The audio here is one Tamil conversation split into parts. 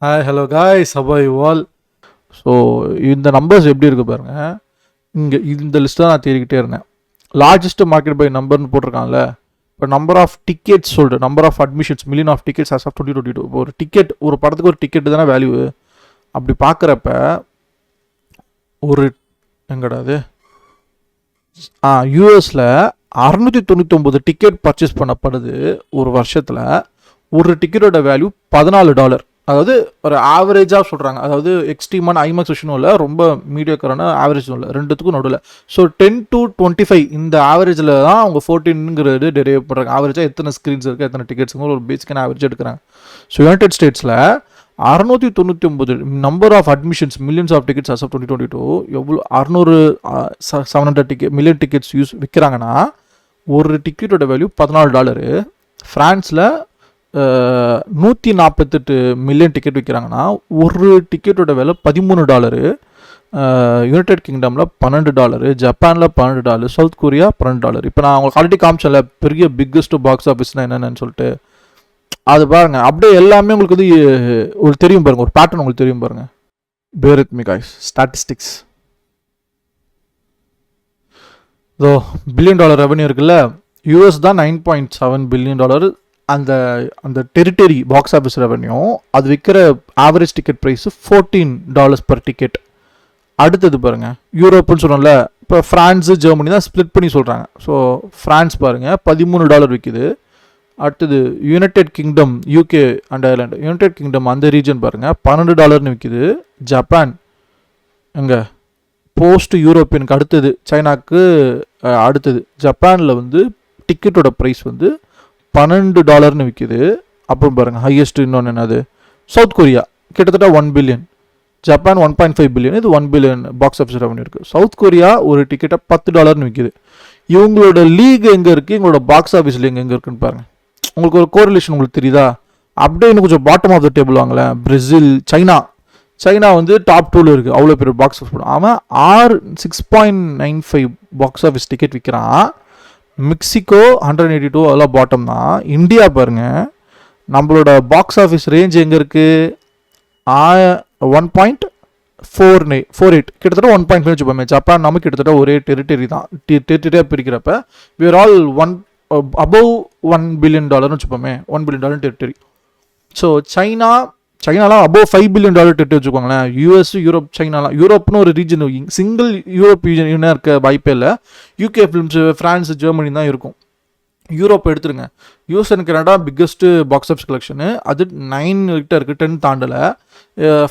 Hi hello guys how are you all? So இந்த நம்பர்ஸ் எப்படி இருக்கு பாருங்க. இங்கே இந்த லிஸ்ட் தான் நான் தேடிக்கிட்டே இருந்தேன். லார்ஜஸ்ட் மார்க்கெட் பை நம்பர்னு போட்டிருக்காங்கல்ல. இப்போ நம்பர் ஆஃப் டிக்கெட்ஸ் சொல்லிட்டு number of admissions million of tickets as of 2022. இப்போ ஒரு டிக்கெட், ஒரு படத்துக்கு ஒரு டிக்கெட்டு தானே வேல்யூ. அப்படி பார்க்குறப்ப ஒரு எங்கடாது யூஎஸில் 699 டிக்கெட் பர்ச்சேஸ் பண்ணப்படுது ஒரு வருஷத்தில். ஒரு டிக்கெட்டோட வேல்யூ $14. அதாவது ஒரு ஆவரேஜாக சொல்கிறாங்க. அதாவது எக்ஸ்ட்ரீமான ஐமேக்ஸ் விஷயம் இல்லை, ரொம்ப மீடியாக்கான ஆவரேஜ் இல்லை, ரெண்டுத்துக்கும் நடுவில். ஸோ 10 to 25 இந்த ஆவரேஜில் தான் அவங்க 14ங்கிறது டெரைவ் பண்ணுறாங்க. ஆவரேஜாக எத்தனை ஸ்க்ரீன்ஸ் இருக்குது, எத்தனை டிக்கெட்ஸுங்க ஒரு பேசிக்கான ஆவரேஜ் எடுக்கிறாங்க. ஸோ யுனைடெட் ஸ்டேட்ஸில் 699 number of admissions millions of tickets as of 2022 எவ்வளோ 700 டிக்கெட் மில்லியன் டிக்கெட்ஸ் விற்கிறாங்கன்னா ஒரு டிக்கெட்டோட வேல்யூ $14. ஃப்ரான்ஸில் 148 மில்லியன் டிக்கெட் விற்கிறாங்கன்னா ஒரு டிக்கெட்டோட விலை $13. யுனைடெட் கிங்டமில் $12, ஜப்பானில் $12, சவுத் கொரியா $12. இப்போ நான் உங்களுக்கு ஆல்ரெடி காமிச்சேன்ல பெரிய பிக்கஸ்ட் பாக்ஸ் ஆஃபீஸ்னால் என்னென்னு சொல்லிட்டு, அது பாருங்க. அப்படியே எல்லாமே உங்களுக்கு வந்து ஒரு தெரியும் பாருங்க, ஒரு பேட்டர்ன் உங்களுக்கு தெரியும் பாருங்க. Bear with me guys. Statistics so $1 billion revenue இருக்குல்ல, யூஎஸ் தான் $9.7 பில்லியன். அந்த அந்த டெரிட்டரி பாக்ஸ் ஆஃபீஸ் ரெவன்யூ, அது விற்கிற average ticket price $14 per ticket. அடுத்தது பாருங்கள், யூரோப்புன்னு சொன்னோம்ல, இப்போ ஃப்ரான்ஸு ஜெர்மனி தான் ஸ்ப்ளிட் பண்ணி சொல்கிறாங்க. ஸோ ஃப்ரான்ஸ் பாருங்கள் $13 விற்கிது. அடுத்தது United kingdom, UK and Ireland, United kingdom அந்த ரீஜன் பாருங்கள் $12 விற்கிது. ஜப்பான் எங்கே போஸ்ட் யூரோப்பியனுக்கு அடுத்தது, சைனாக்கு அடுத்தது ஜப்பானில் வந்து டிக்கெட்டோட ப்ரைஸ் வந்து $12 விற்கிது. அப்புறம் பாருங்கள் ஹையஸ்ட் இன்னொன்று என்னது, சவுத் கொரியா கிட்டத்தட்ட $1 பில்லியன், ஜப்பான் $1.5 பில்லியன், இது $1 பில்லியன் பாக்ஸ் ஆஃபீஸ் ரெவன்யூ இருக்குது. சவுத் கொரியா ஒரு டிக்கெட்டை $10 விற்கிது. இவங்களோட லீக் எங்கே இருக்குது, இவங்களோட பாக்ஸ் ஆஃபீஸ் லீக் எங்கே இருக்குன்னு பாருங்கள். உங்களுக்கு ஒரு கோரிலேஷன் உங்களுக்கு தெரியுதா? அப்படியே இன்னும் கொஞ்சம் பாட்டம் ஆஃப் த டேபிள் வாங்கலேன். பிரேசில், சைனா வந்து டாப் 2ல் இருக்குது, அவ்வளோ பெரிய பாக்ஸ் ஆஃபீஸ் போடும். அவன் 6.95 பாக்ஸ் ஆஃபீஸ் டிக்கெட் விற்கிறான். மெக்சிகோ 182, அதெல்லாம் பாட்டம் தான். இந்தியா பாருங்கள், நம்மளோட பாக்ஸ் ஆஃபீஸ் ரேஞ்ச் எங்கே இருக்குது, 1.48, கிட்டத்தட்ட 1.5 வச்சுப்போமே. ஜப்பான் நமக்கு கிட்டத்தட்ட ஒரே டெரிட்டரி தான், டெரிட்டரியாக பிரிக்கிறப்ப we are all above $1 billion வச்சுப்போமே. $1 பில்லியன் டெரிட்டரி. ஸோ சைனாலாம் அபோவ் $5 பில்லியன் டெரிட்டரி வச்சுக்கோங்களேன். யூஎஸ், யூரோப், சைனாலாம், யூரோப்னு ஒரு ரீஜன், சிங்கிள் யூரோப் ரீஜன் இருக்க வாய்ப்பே இல்லை. யூகே ஃபிலிம்ஸு, ஃப்ரான்ஸ், ஜெர்மனி தான் இருக்கும். யூரோப் எடுத்துருங்க. US and Canada biggest box office collection, அது 9 கிட்ட இருக்குது, 10 தாண்டலை.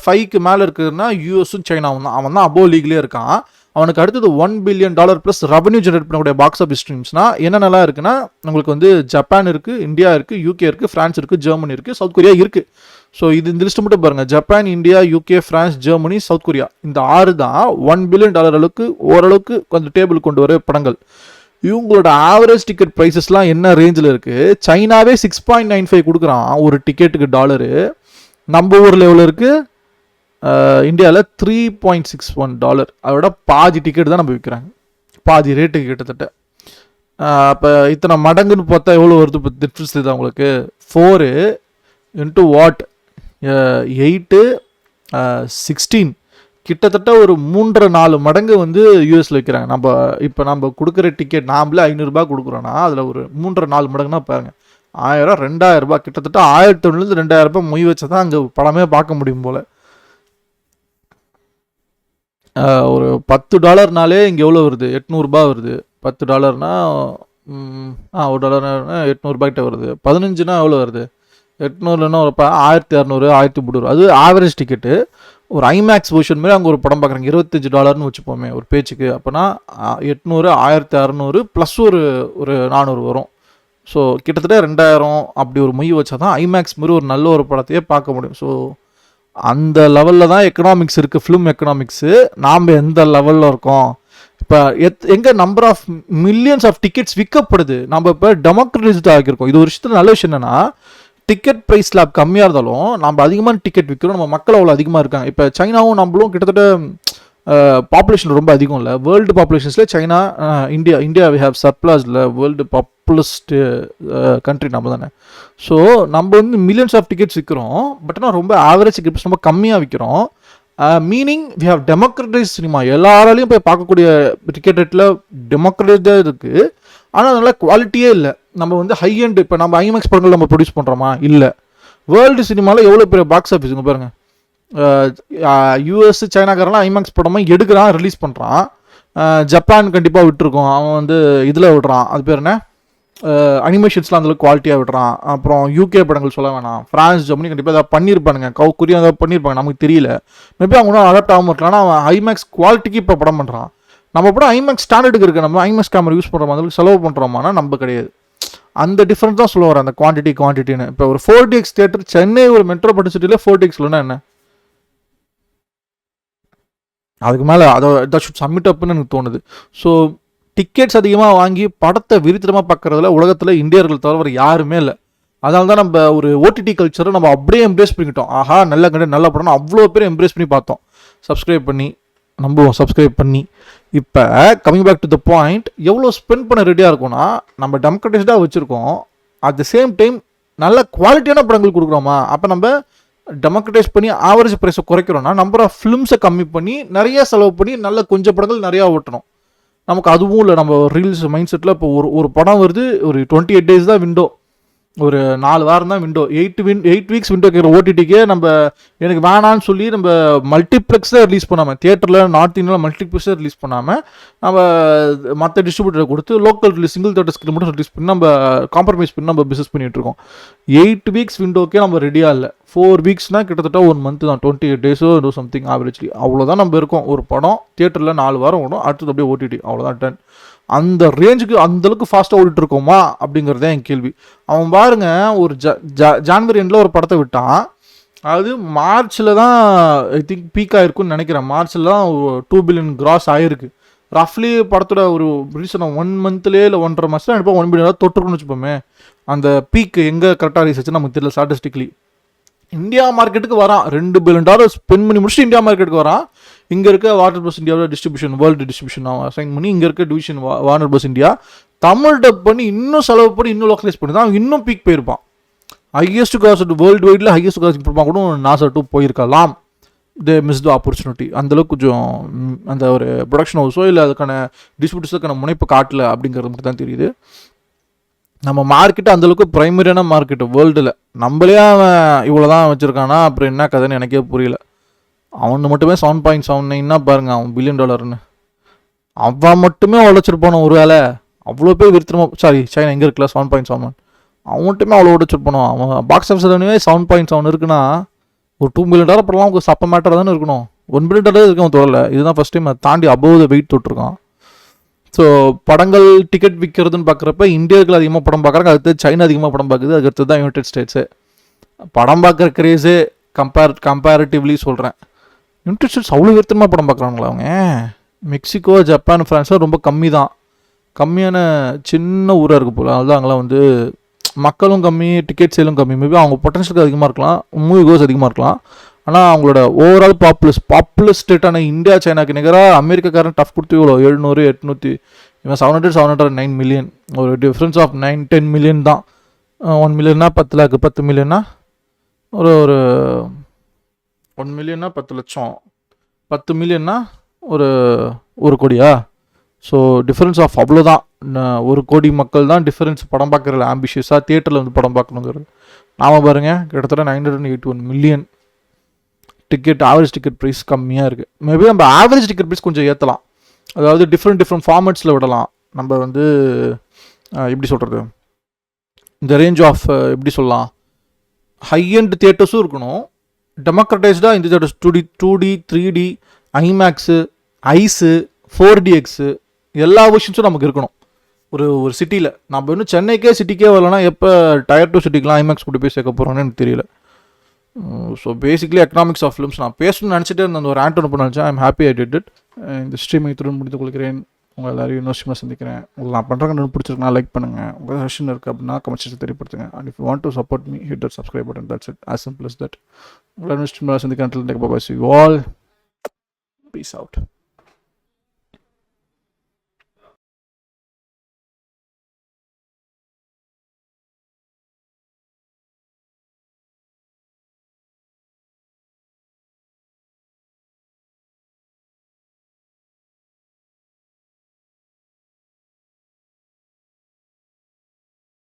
5க்கு மேலே இருக்குதுன்னா யூஎஸும் சைனாவும் தான். அவன் தான் அபோவ் லீக்லேயே இருக்கான். அவனுக்கு அடுத்தது $1 பில்லியன் ப்ளஸ் ரெவன்யூ ஜென்ரேட் பண்ணக்கூடிய பாக்ஸ் ஆஃபீஸ் ஸ்ட்ரீம்ஸ்னால் என்னென்னலாம் இருக்குன்னா, உங்களுக்கு வந்து ஜப்பான் இருக்குது, இந்தியா இருக்குது, யூகே இருக்குது, ஃப்ரான்ஸ் இருக்குது, ஜெர்மனி இருக்குது, சவுத் கொரியா இருக்குது. ஸோ இந்த லிஸ்ட்டு மட்டும் பாருங்கள். Japan, India, UK, France, Germany, south Korea, இந்த 6 தான் $1 பில்லியன் அளவுக்கு ஓரளவுக்கு கொஞ்சம் டேபிள் கொண்டு வர படங்கள். இவங்களோட ஆவரேஜ் டிக்கெட் ப்ரைஸஸ்லாம் என்ன ரேஞ்சில் இருக்குது? சைனாவே 6.95 கொடுக்குறான் ஒரு டிக்கெட்டுக்கு டாலரு. நம்ம ஊரில் எவ்வளோ இருக்குது? இந்தியாவில் $3.61. அதோட பாதி டிக்கெட் தான் நம்ம விற்கிறாங்க, பாதி ரேட்டுக்கு கிட்டத்தட்ட. அப்போ இத்தனை மடங்குன்னு பார்த்தா எவ்வளோ வருது? இப்போ டிஃப்ரென்ஸ் தான் உங்களுக்கு. 4 into what? 8, 16, கிட்டத்தட்ட ஒரு 3-4 மடங்கு வந்து யூஎஸில் வைக்கிறாங்க. நம்ம கொடுக்குற டிக்கெட் நாமளே $500 கொடுக்குறோன்னா அதில் ஒரு 3-4 மடங்குனா பாருங்கள், 1000, $2000, கிட்டத்தட்ட 1000 $2000 மொய் வச்சா தான் அங்கே படமே பார்க்க முடியும் போல். ஒரு $10 இங்கே எவ்வளோ வருது? $800 வருது. $10னா $1 $800 கிட்ட வருது. 15னா எவ்வளோ வருது? 800னா ஒரு 1600, 1300. அது ஆவரேஜ் டிக்கெட்டு. ஒரு ஐமேக்ஸ் வெர்ஷன் மாதிரி அங்கே ஒரு படம் பார்க்குறாங்க, $25 வச்சுப்போமே ஒரு பேச்சுக்கு. அப்போனா 800, 1600 ப்ளஸ் ஒரு 400 வரும். ஸோ கிட்டத்தட்ட 2000 அப்படி ஒரு மொய் வச்சா தான் ஐமேக்ஸ் மாதிரி ஒரு நல்ல ஒரு படத்தையே பார்க்க முடியும். ஸோ அந்த லெவலில் தான் எக்கனாமிக்ஸ் இருக்குது, ஃபிலிம் எக்கனாமிக்ஸு. நாம் எந்த லெவலில் இருக்கோம் இப்போ? எங்கே number of millions of tickets விற்கப்படுது. நம்ம இப்போ டெமோக்ரட்டிஸ்டாக ஆகியிருக்கோம். இது ஒரு விஷயத்தில் நல்ல விஷயம் என்னென்னா, டிக்கெட் ப்ரைஸ் ஸ்லாப் கம்மியாக இருந்தாலும் நம்ம அதிகமான டிக்கெட் விற்கிறோம், நம்ம மக்கள் அவ்வளோ அதிகமாக இருக்காங்க. இப்போ சைனாவும் நம்மளும் கிட்டத்தட்ட பாப்புலேஷன் ரொம்ப அதிகம் இல்லை. வேர்ல்டு பாப்புலேஷன்ஸில் சைனா, இந்தியா வி ஹேவ் சர்ப்ளஸில் வேர்ல்டு பாப்புலஸ்ட் கண்ட்ரி நம்ம தானே. ஸோ நம்ம வந்து மில்லியன்ஸ் ஆஃப் டிக்கெட்ஸ் விற்கிறோம், பட் ஆனால் ரொம்ப ஆவரேஜ் டிக்கெட்ஸ் ரொம்ப கம்மியாக விற்கிறோம். Meaning we have democratised cinema. எல்லாராலையும் போய் பார்க்கக்கூடிய டிக்கெட் ரேட்டில் டெமோக்ரட்டைஸாக இருக்குது. ஆனால் அதனால் குவாலிட்டியே இல்லை. நம்ம வந்து ஹை எண்ட், இப்போ நம்ம ஐமேக்ஸ் படங்கள் நம்ம ப்ரொடியூஸ் பண்ணுறோமா? இல்லை. வேர்ல்டு சினிமாவில் எவ்வளோ பெரிய பாக்ஸ் ஆஃபீஸுங்க பாருங்கள். யூஎஸ் சைனாக்காரெல்லாம் ஐமேக்ஸ் படமாக எடுக்கிறான், ரிலீஸ் பண்ணுறான். ஜப்பான் கண்டிப்பாக விட்டுருக்கோம், அவன் வந்து இதில் விடுறான், அது பேர் என்ன, அனிமேஷன்ஸ்லாம் அந்தளவுக்கு குவாலிட்டியாக விடுறான். அப்புறம் யூகே படங்கள் சொல்ல வேணாம், ஃப்ரான்ஸ், ஜெர்மனி கண்டிப்பாக ஏதாவது பண்ணியிருப்பானுங்க, கொரியா ஏதாவது பண்ணியிருப்பாங்க, நமக்கு தெரியல. மேபி அவங்க ஒன்றும் அடாப்ட் ஆகாமல் இருக்கலாம். ஆனால் அவன் ஐமேக்ஸ் குவாலிட்டிக்கு இப்போ படம் பண்ணுறான். நம்ம படம் ஐமேக்ஸ் ஸ்டாண்டர்டுக்கு இருக்குது, நம்ம ஐமேக்ஸ் கேமரா யூஸ் பண்ணுறோம், அதுக்கு செலவு பண்ணுறோமானா நம்ம கிடையாது. அந்த டிஃப்ரென்ஸ் தான் சொல்ல வரேன், அந்த குவான்டிட்டின்னு. இப்போ ஒரு 4DX தியேட்டர் சென்னை ஒரு மெட்ரோபாலிட்டன் சிட்டியில் 4DX இல்லைன்னா என்ன, அதுக்கு மேலே அதை ஷுட் சப்மிட் அப்னு எனக்கு தோணுது. ஸோ டிக்கெட்ஸ் அதிகமாக வாங்கி படத்தை விரித்திரமாக பார்க்குறதுல உலகத்தில் இந்தியர்கள் தவிர யாருமே இல்லை. அதனால தான் நம்ம ஒரு ஓடிடி கல்ச்சரை நம்ம அப்படியே எம்ப்ரேஸ் பண்ணிக்கிட்டோம். ஆஹா, நல்ல கண்டென்ட், நல்ல படம், அவ்வளோ பேர் எம்ப்ரேஸ் பண்ணி பார்த்தோம், சப்ஸ்கிரைப் பண்ணி. இப்போ coming back to the point, எவ்வளோ ஸ்பெண்ட் பண்ண ரெடியாக இருக்கும்னா, நம்ம டெமோக்ரட்டைஸ்டாக வச்சுருக்கோம், அட் த சேம் டைம் நல்ல குவாலிட்டியான படங்கள் கொடுக்குறோமா? அப்போ நம்ம டெமோக்ரட்டைஸ் பண்ணி ஆவரேஜ் ப்ரைஸை குறைக்கிறோம்னா, நம்பர் ஆஃப் ஃபிலிம்ஸை கம்மி பண்ணி நிறைய செலவு பண்ணி நல்ல கொஞ்சம் படங்கள் நிறையா ஓட்டணும். நமக்கு அதுவும் இல்லை. நம்ம ரீல்ஸ் மைண்ட் செட்டில் இப்போ ஒரு படம் வருது, ஒரு 28 days தான் விண்டோ, ஒரு 4 வாரம் தான் விண்டோ, 8 weeks விண்டோ கேட்குற ஓடிடிக்கே நம்ம எனக்கு வேணான்னு சொல்லி நம்ம மல்டிப்ளெக்ஸில் ரிலீஸ் பண்ணாமல், தியேட்டரில் நார்த் இந்தியாவில் மல்டிப்ளெக்ஸில் ரிலீஸ் பண்ணாமல் நம்ம மற்ற டிஸ்ட்ரிபியூட்டரை கொடுத்து லோக்கல் ரிலீஸ் சிங்கிள் தேட்டர்ஸ்க்கு மட்டும் ரிலீஸ் பண்ணி நம்ம காம்ப்ரமைஸ் பண்ணி நம்ம பிஸ்னஸ் பண்ணிகிட்ருக்கோம். 8 weeks விண்டோக்கே நம்ம ரெடியாக இல்லை. 4 weeksனால் கிட்டத்தட்ட 1 month தான், 28 days சம்திங் ஆவரேஜ்லி, அவ்வளோதான் நம்ம இருக்கோம். ஒரு படம் தியேட்டரில் 4 வாரம் ஓடும், அடுத்தது அப்படியே ஓடிடி, அவ்வளோதான், டன். அந்த ரேஞ்சுக்கு அந்தளவுக்கு ஃபாஸ்ட்டாக ஓடிட்டு இருக்கோமா அப்படிங்கிறதே என் கேள்வி. அவன் பாருங்க, ஒரு ஜான்வரி எண்டில் ஒரு படத்தை விட்டான், அது மார்ச்சில் தான் ஐ திங்க் பீக் ஆகிருக்குன்னு நினைக்கிறேன். மார்ச்சில் தான் 2 billion கிராஸ் ஆகிருக்கு. ரஃப்லி படத்தோட ஒரு ரீசன் 1 monthலேயே இல்லை 1.5 months இப்போ 1 billion தொட்டுருக்குன்னு வச்சுப்போமே. அந்த பீக் எங்கே கரெக்டாக ரீச் ஆச்சு நமக்கு தெரியல. ஸ்டாட்டிஸ்டிக்லி இந்தியா மார்க்கெட்டுக்கு வரான், $2 billion ஸ்பெண்ட் பண்ணி முடிச்சுட்டு இந்தியா மார்க்கெட்டுக்கு வரான். இங்கே இருக்க வார்னர் பஸ் இந்தியாவில் டிஸ்ட்ரிபியூஷன், வேர்ல்டு டிஸ்ட்ரிபியூஷன் அசைன் பண்ணி இங்கே இருக்க division Warner Bros India Tamil dub பண்ணி இன்னும் செலவு பண்ணி இன்னும் லோக்கலைஸ் பண்ணி தான் இன்னும் பீக் போயிருப்பான். ஹையஸ்ட் காஸ்ட் வேர்ல்டு வைடில் ஹையஸ்ட் காஸ்ட் இம்ப்ரூவ்மெண்ட் கூட NASA 2 போயிருக்கலாம். They miss the opportunity. அந்தளவுக்கு கொஞ்சம் அந்த ஒரு ப்ரொடக்ஷன் ஹவுஸோ இல்லை அதுக்கான டிஸ்ட்ரிபியூட்டர்ஸுக்கான முனைப்பு காட்டல அப்படிங்கிறது மட்டும் தான் தெரியுது. நம்ம மார்க்கெட்டு அந்தளவுக்கு ப்ரைமரியான மார்க்கெட்டு வேர்ல்டில். நம்மளே அவன் இவ்வளோ தான் வச்சுருக்கானா, அப்புறம் என்ன கதைன்னு எனக்கே புரியல. அவனு மட்டுமே 7.79 பாருங்கள், அவன் $1 billion. அவன் மட்டுமே உழைச்சிருப்பானோ ஒரு வேலை, அவ்வளோ பேர் விருத்தமாக, சைனா எங்கே இருக்குல்ல 7.7, அவன் மட்டுமே அவ்வளோ உழைச்சிருப்பானோ. அவன் பாக்ஸ் ஆஃபீஸ் ரெவன்யூவே 7.7 இருக்குன்னா ஒரு $2 billion படலாம் உங்களுக்கு சப்ப மேட்டர் தானே இருக்கணும். $1 billion இருக்கு அவன் தொடரல. இதுதான் ஃபஸ்ட் டைம் அதை தாண்டி அபோவ் த வெயிட் தொட்டிருக்கான். ஸோ படங்கள் டிக்கெட் விற்கிறதுன்னு பார்க்குறப்ப இந்தியாவுக்கு அதிகமாக படம் பார்க்குறாங்க, அடுத்து சைனா அதிகமாக படம் பார்க்குது, அதுக்கடுத்து தான் யுனைடெட் ஸ்டேட்ஸு. படம் பார்க்குற கிரேஸு கம்பேரிட்டிவ்லி சொல்கிறேன், யுனைடெட் ஸ்டேட்ஸ் அவ்வளோ விருத்தமாக படம் பார்க்குறாங்களா அவங்க? மெக்சிகோ, ஜப்பான், ஃப்ரான்ஸ்லாம் ரொம்ப கம்மி தான், கம்மியான சின்ன ஊராக இருக்குது போல். அதனால தான் அங்கெல்லாம் வந்து மக்களும் கம்மி, டிக்கெட் சேலும் கம்மி. மேபி அவங்க பொட்டன்ஷியலுக்கு அதிகமாக இருக்கலாம், மூவி கோஸ் அதிகமாக இருக்கலாம். ஆனால் அவங்களோட ஓவரால் பாப்புலஸ் ஸ்டேட்டான இந்தியா சைனாக்கு நிகராக அமெரிக்காக்காரன் டஃப் கொடுத்து இவ்வளோ 700, 800, இவன் 709 million, ஒரு டிஃப்ரென்ஸ் ஆஃப் 9-10 million தான். 1 millionனா 10 lakh, 10 millionனா ஒரு 1 millionனா 10 லட்சம், 10 millionனா ஒரு கோடியா? ஸோ டிஃப்ரென்ஸ் ஆஃப் அவ்வளோதான், 1 கோடி மக்கள் தான் டிஃப்ரென்ஸ். படம் பார்க்குறதுல ஆம்பிஷியஸாக தியேட்டரில் வந்து படம் பார்க்கணுங்கிறது. நாம் பாருங்கள், கிட்டத்தட்ட 981 million ticket, average ticket price கம்மியாக இருக்குது. மேபி நம்ம ஆவரேஜ் டிக்கெட் ப்ரைஸ் கொஞ்சம் ஏற்றலாம், அதாவது டிஃப்ரெண்ட் ஃபார்மேட்ஸில் விடலாம். நம்ம வந்து எப்படி சொல்கிறது, இந்த ரேஞ்ச் ஆஃப் எப்படி சொல்லலாம், ஹை எண்ட் தியேட்டர்ஸும் இருக்கணும், டெமோக்ரட்டைஸ்டாக இந்த theatres 2D 3D IMAX, ice, 4DX எல்லா விஷயம்ஸும் நமக்கு இருக்கணும் ஒரு சிட்டியில். நம்ம இன்னும் சிட்டிக்கே வரலன்னா எப்போ Tier 2 சிட்டிக்கெலாம் ஐமேக்ஸ் கூட்டி போய் சேர்க்க போகிறோன்னு எனக்கு தெரியல. So basically economics of films நான் பேசணும்னு நினச்சிட்டு அந்த ஒரு ஆண்ட் ஒன்று நினச்சேன். I'm happy I did it. இந்த ஸ்ட்ரீமை இத்துடன் முடித்து கொள்கிறேன். உங்கள் எல்லாரையும் யூனிவர்சிட்டியில் சந்திக்கிறேன். உங்களுக்கு நான் பண்ணுறாங்க பிடிச்சிருக்கா லைக் பண்ணுங்கள், உங்கள் சஜஷன் இருக்குது அப்படின்னா கமெண்ட் செக்ஷன் தெரியப்படுத்துங்க. And if you want to support me, hit that subscribe button. That's it, as simple as that. உங்களை யூனிவர்சிட்டியில் சந்திக்கிறேன். Take bye, see you all. Peace out.